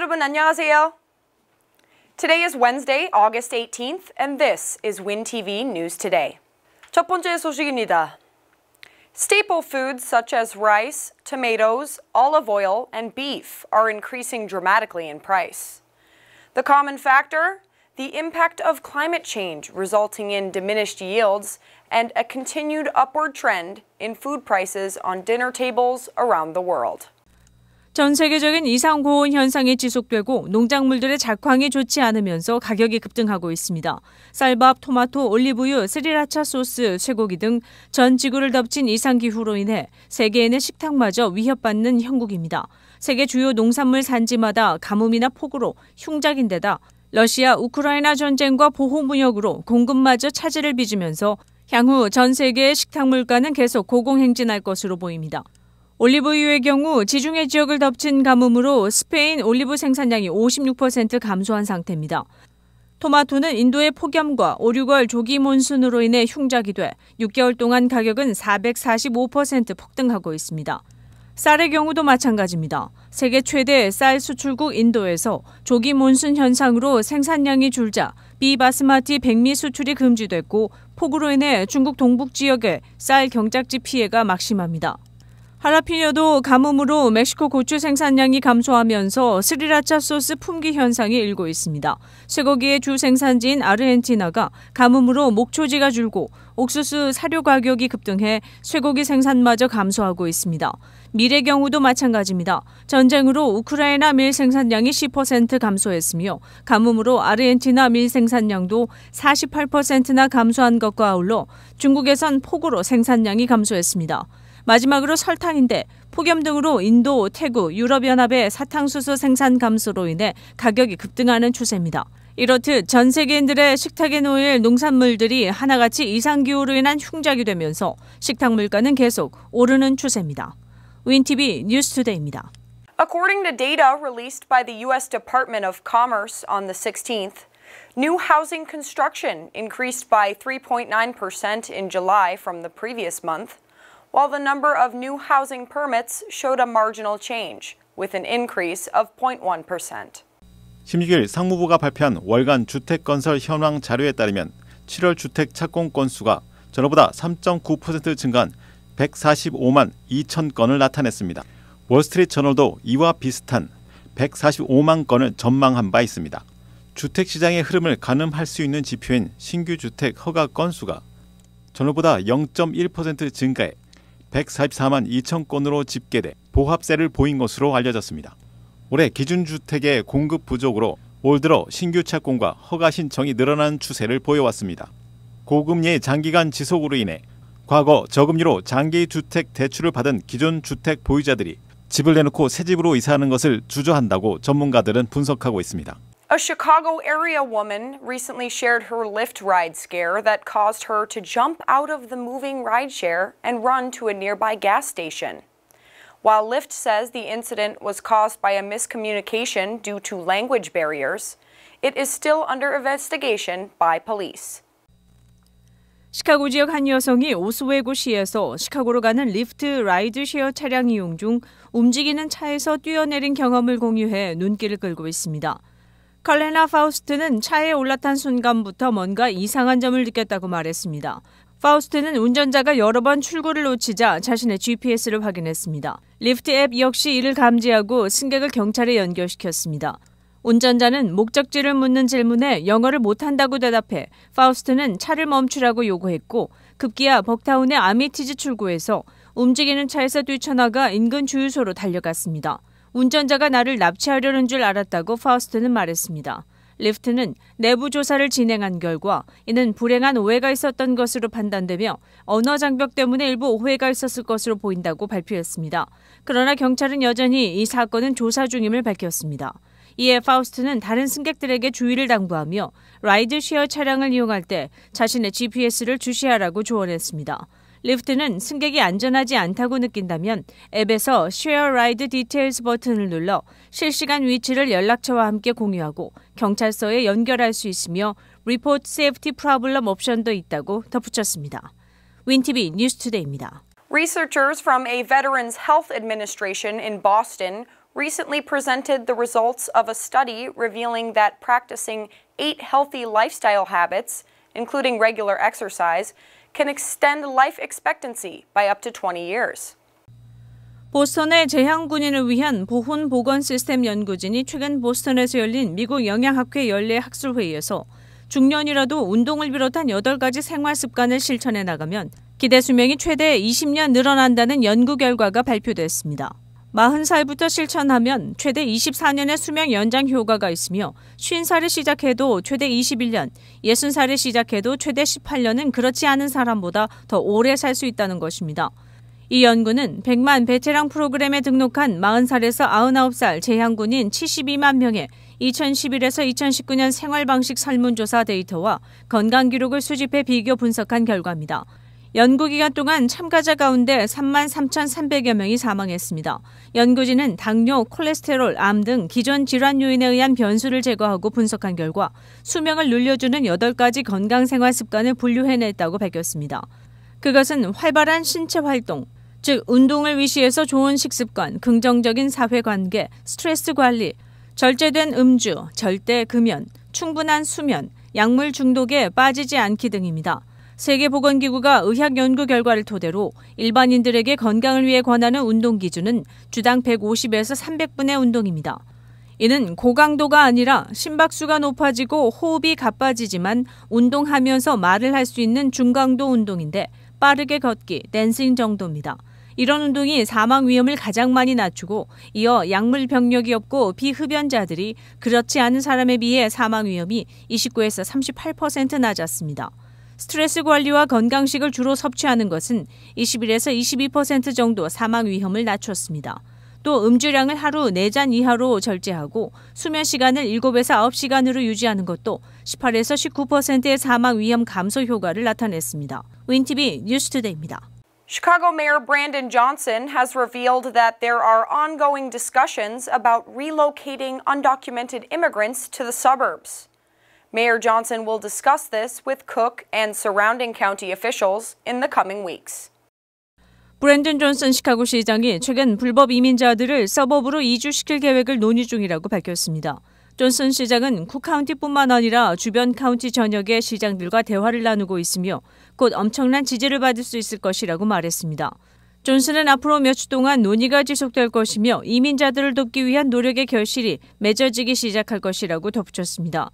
여러분 안녕하세요. Today is Wednesday, August 18th, and this is WinTV News Today. 첫 번째 소식입니다. Staple foods such as rice, tomatoes, olive oil, and beef are increasing dramatically in price. The common factor? The impact of climate change resulting in diminished yields and a continued upward trend in food prices on dinner tables around the world. 전 세계적인 이상 고온 현상이 지속되고 농작물들의 작황이 좋지 않으면서 가격이 급등하고 있습니다. 쌀밥, 토마토, 올리브유, 스리라차 소스, 쇠고기 등 전 지구를 덮친 이상 기후로 인해 세계에는 식탁마저 위협받는 형국입니다. 세계 주요 농산물 산지마다 가뭄이나 폭우로 흉작인데다 러시아, 우크라이나 전쟁과 보호무역으로 공급마저 차질을 빚으면서 향후 전 세계의 식탁 물가는 계속 고공행진할 것으로 보입니다. 올리브유의 경우 지중해 지역을 덮친 가뭄으로 스페인 올리브 생산량이 56% 감소한 상태입니다. 토마토는 인도의 폭염과 5, 6월 조기 몬순으로 인해 흉작이 돼 6개월 동안 가격은 445% 폭등하고 있습니다. 쌀의 경우도 마찬가지입니다. 세계 최대 쌀 수출국 인도에서 조기 몬순 현상으로 생산량이 줄자 비바스마티 백미 수출이 금지됐고 폭우로 인해 중국 동북 지역의 쌀 경작지 피해가 막심합니다. 할라피뇨도 가뭄으로 멕시코 고추 생산량이 감소하면서 스리라차 소스 품귀 현상이 일고 있습니다. 쇠고기의 주 생산지인 아르헨티나가 가뭄으로 목초지가 줄고 옥수수 사료 가격이 급등해 쇠고기 생산마저 감소하고 있습니다. 밀의 경우도 마찬가지입니다. 전쟁으로 우크라이나 밀 생산량이 10% 감소했으며 가뭄으로 아르헨티나 밀 생산량도 48%나 감소한 것과 아울러 중국에선 폭우로 생산량이 감소했습니다. 마지막으로 설탕인데 폭염 등으로 인도, 태국, 유럽연합의 사탕수수 생산 감소로 인해 가격이 급등하는 추세입니다. 이렇듯 전 세계인들의 식탁에 놓일 농산물들이 하나같이 이상기후로 인한 흉작이 되면서 식탁 물가는 계속 오르는 추세입니다. WinTV 뉴스투데이입니다. According to data released by the U.S. Department of Commerce on the 16th, new housing construction increased by 3.9% in July from the previous month, while the number of new housing permits showed a marginal change, with an increase of 0.1%. 16일 상무부가 발표한 월간 주택건설 현황 자료에 따르면 7월 주택 착공 건수가 전월보다 3.9% 증가한 145만 2천 건을 나타냈습니다. 월스트리트 저널도 이와 비슷한 145만 건을 전망한 바 있습니다. 주택시장의 흐름을 가늠할 수 있는 지표인 신규 주택 허가 건수가 전월보다 0.1% 증가해 144만 2천 건으로 집계돼 보합세를 보인 것으로 알려졌습니다. 올해 기준주택의 공급 부족으로 올 들어 신규 착공과 허가 신청이 늘어난 추세를 보여왔습니다. 고금리의 장기간 지속으로 인해 과거 저금리로 장기주택 대출을 받은 기존 주택 보유자들이 집을 내놓고 새 집으로 이사하는 것을 주저한다고 전문가들은 분석하고 있습니다. A Chicago area woman recently shared her Lyft ride scare that caused her to jump out of the moving rideshare and run to a nearby gas station. While Lyft says the incident was caused by a miscommunication due to language barriers, it is still under investigation by police. 시카고 지역 한 여성이 오스웨고시에서 시카고로 가는 리프트 라이드쉐어 차량 이용 중 움직이는 차에서 뛰어내린 경험을 공유해 눈길을 끌고 있습니다. 칼레나 파우스트는 차에 올라탄 순간부터 뭔가 이상한 점을 느꼈다고 말했습니다. 파우스트는 운전자가 여러 번 출구를 놓치자 자신의 GPS를 확인했습니다. 리프트 앱 역시 이를 감지하고 승객을 경찰에 연결시켰습니다. 운전자는 목적지를 묻는 질문에 영어를 못한다고 대답해 파우스트는 차를 멈추라고 요구했고 급기야 벅타운의 아미티즈 출구에서 움직이는 차에서 뛰쳐나가 인근 주유소로 달려갔습니다. 운전자가 나를 납치하려는 줄 알았다고 파우스트는 말했습니다. 리프트는 내부 조사를 진행한 결과 이는 불행한 오해가 있었던 것으로 판단되며 언어 장벽 때문에 일부 오해가 있었을 것으로 보인다고 발표했습니다. 그러나 경찰은 여전히 이 사건은 조사 중임을 밝혔습니다. 이에 파우스트는 다른 승객들에게 주의를 당부하며 라이드쉐어 차량을 이용할 때 자신의 GPS를 주시하라고 조언했습니다. 리프트는 승객이 안전하지 않다고 느낀다면 앱에서 Share Ride Details 버튼을 눌러 실시간 위치를 연락처와 함께 공유하고 경찰서에 연결할 수 있으며 Report Safety Problem 옵션도 있다고 덧붙였습니다. WinTV 뉴스투데이입니다. Researchers from a Veterans Health Administration in Boston recently presented the results of a study revealing that practicing 8 healthy lifestyle habits, including regular exercise, can extend life expectancy by up to 20 years. 보스턴의 재향군인을 위한 보훈 보건 시스템 연구진이 최근 보스턴에서 열린 미국 영양학회 연례 학술회의에서 중년이라도 운동을 비롯한 8가지 생활 습관을 실천해 나가면 기대 수명이 최대 20년 늘어난다는 연구 결과가 발표됐습니다. 40살부터 실천하면 최대 24년의 수명 연장 효과가 있으며 50살에 시작해도 최대 21년, 60살에 시작해도 최대 18년은 그렇지 않은 사람보다 더 오래 살 수 있다는 것입니다. 이 연구는 100만 베테랑 프로그램에 등록한 40살에서 99살 재향군인 72만 명의 2011에서 2019년 생활방식 설문조사 데이터와 건강 기록을 수집해 비교 분석한 결과입니다. 연구기간 동안 참가자 가운데 33,300여 명이 사망했습니다. 연구진은 당뇨, 콜레스테롤, 암 등 기존 질환 요인에 의한 변수를 제거하고 분석한 결과 수명을 늘려주는 8가지 건강생활 습관을 분류해냈다고 밝혔습니다. 그것은 활발한 신체 활동, 즉 운동을 위시해서 좋은 식습관, 긍정적인 사회관계, 스트레스 관리, 절제된 음주, 절대 금연, 충분한 수면, 약물 중독에 빠지지 않기 등입니다. 세계보건기구가 의학 연구 결과를 토대로 일반인들에게 건강을 위해 권하는 운동 기준은 주당 150에서 300분의 운동입니다. 이는 고강도가 아니라 심박수가 높아지고 호흡이 가빠지지만 운동하면서 말을 할 수 있는 중강도 운동인데 빠르게 걷기, 댄싱 정도입니다. 이런 운동이 사망 위험을 가장 많이 낮추고 이어 약물 병력이 없고 비흡연자들이 그렇지 않은 사람에 비해 사망 위험이 29에서 38% 낮았습니다. 스트레스 관리와 건강식을 주로 섭취하는 것은 21에서 22% 정도 사망 위험을 낮췄습니다. 또 음주량을 하루 4잔 이하로 절제하고 수면 시간을 7에서 9시간으로 유지하는 것도 18에서 19%의 사망 위험 감소 효과를 나타냈습니다. 윈TV 뉴스투데이입니다. Chicago Mayor Brandon Johnson has revealed that there are ongoing discussions about relocating undocumented immigrants to the suburbs. Mayor Johnson will discuss this with Cook and surrounding county officials in the coming weeks. 브랜든 존슨 시카고 시장이 최근 불법 이민자들을 서버브로 이주시킬 계획을 논의 중이라고 밝혔습니다. 존슨 시장은 쿡 카운티뿐만 아니라 주변 카운티 전역의 시장들과 대화를 나누고 있으며 곧 엄청난 지지를 받을 수 있을 것이라고 말했습니다. 존슨은 앞으로 몇 주 동안 논의가 지속될 것이며 이민자들을 돕기 위한 노력의 결실이 맺어지기 시작할 것이라고 덧붙였습니다.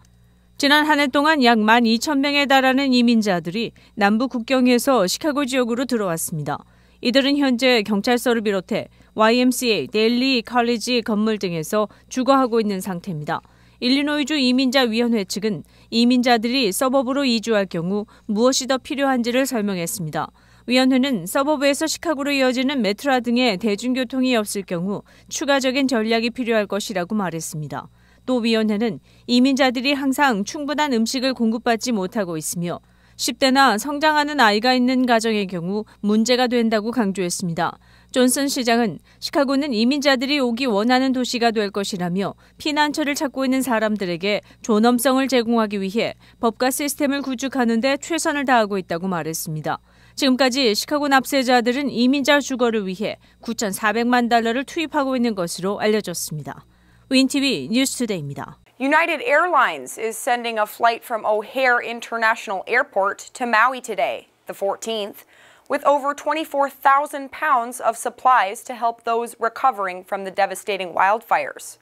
지난 한 해 동안 약 12,000명에 달하는 이민자들이 남부 국경에서 시카고 지역으로 들어왔습니다. 이들은 현재 경찰서를 비롯해 YMCA, 델리 칼리지 건물 등에서 주거하고 있는 상태입니다. 일리노이주 이민자위원회 측은 이민자들이 서버브로 이주할 경우 무엇이 더 필요한지를 설명했습니다. 위원회는 서버브에서 시카고로 이어지는 메트라 등의 대중교통이 없을 경우 추가적인 전략이 필요할 것이라고 말했습니다. 또 위원회는 이민자들이 항상 충분한 음식을 공급받지 못하고 있으며 10대나 성장하는 아이가 있는 가정의 경우 문제가 된다고 강조했습니다. 존슨 시장은 시카고는 이민자들이 오기 원하는 도시가 될 것이라며 피난처를 찾고 있는 사람들에게 존엄성을 제공하기 위해 법과 시스템을 구축하는 데 최선을 다하고 있다고 말했습니다. 지금까지 시카고 납세자들은 이민자 주거를 위해 $9,400만 달러를 투입하고 있는 것으로 알려졌습니다. 윈TV 뉴스투데이입니다. United Airlines is sending a flight from O'Hare International Airport to Maui today, the 14th, with over 24,000 pounds of supplies to help those recovering from the devastating wildfires.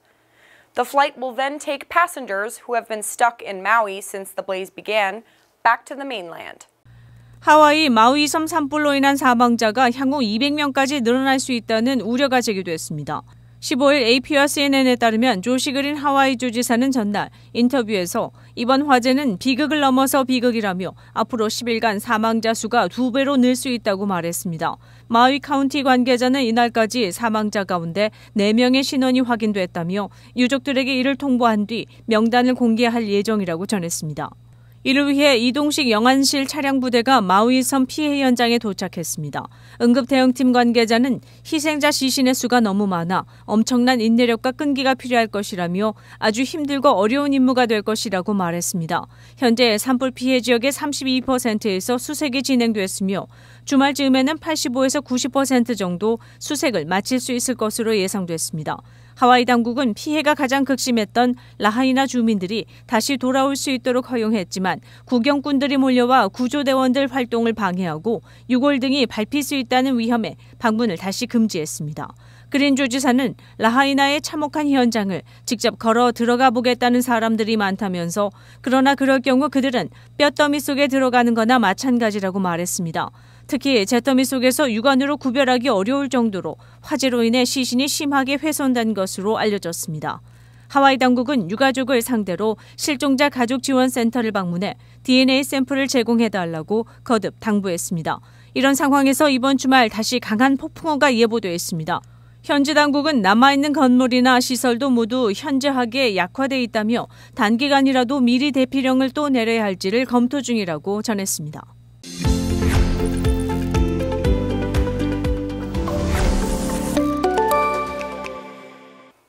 The flight will then take passengers who have been stuck in Maui since the blaze began back to the mainland. 하와이 마우이 섬 산불로 인한 사망자가 향후 200명까지 늘어날 수 있다는 우려가 제기됐습니다. 15일 AP와 CNN에 따르면 조시 그린 하와이주 지사는 전날 인터뷰에서 이번 화재는 비극을 넘어서 비극이라며 앞으로 10일간 사망자 수가 2배로 늘 수 있다고 말했습니다. 마우이 카운티 관계자는 이날까지 사망자 가운데 4명의 신원이 확인됐다며 유족들에게 이를 통보한 뒤 명단을 공개할 예정이라고 전했습니다. 이를 위해 이동식 영안실 차량 부대가 마우이 섬 피해 현장에 도착했습니다. 응급대응팀 관계자는 희생자 시신의 수가 너무 많아 엄청난 인내력과 끈기가 필요할 것이라며 아주 힘들고 어려운 임무가 될 것이라고 말했습니다. 현재 산불 피해 지역의 32%에서 수색이 진행됐으며 주말 즈음에는 85에서 90% 정도 수색을 마칠 수 있을 것으로 예상됐습니다. 하와이 당국은 피해가 가장 극심했던 라하이나 주민들이 다시 돌아올 수 있도록 허용했지만 구경꾼들이 몰려와 구조대원들 활동을 방해하고 유골 등이 밟힐 수 있다는 위험에 방문을 다시 금지했습니다. 그린조 지사는 라하이나의 참혹한 현장을 직접 걸어 들어가 보겠다는 사람들이 많다면서 그러나 그럴 경우 그들은 뼈더미 속에 들어가는 거나 마찬가지라고 말했습니다. 특히 잿더미 속에서 육안으로 구별하기 어려울 정도로 화재로 인해 시신이 심하게 훼손된 것으로 알려졌습니다. 하와이 당국은 유가족을 상대로 실종자 가족지원센터를 방문해 DNA 샘플을 제공해달라고 거듭 당부했습니다. 이런 상황에서 이번 주말 다시 강한 폭풍우가 예보돼 있습니다. 현지 당국은 남아있는 건물이나 시설도 모두 현저하게 약화돼 있다며 단기간이라도 미리 대피령을 또 내려야 할지를 검토 중이라고 전했습니다.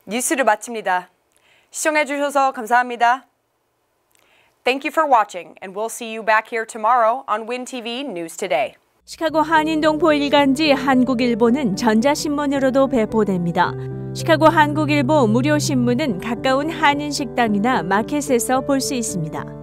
뉴스를 마칩니다. 시청해주셔서 감사합니다. Thank you for watching, and we'll see you back here tomorrow on WinTV News Today. 시카고 한인동포 일간지 한국일보는 전자신문으로도 배포됩니다. 시카고 한국일보 무료 신문은 가까운 한인 식당이나 마켓에서 볼 수 있습니다.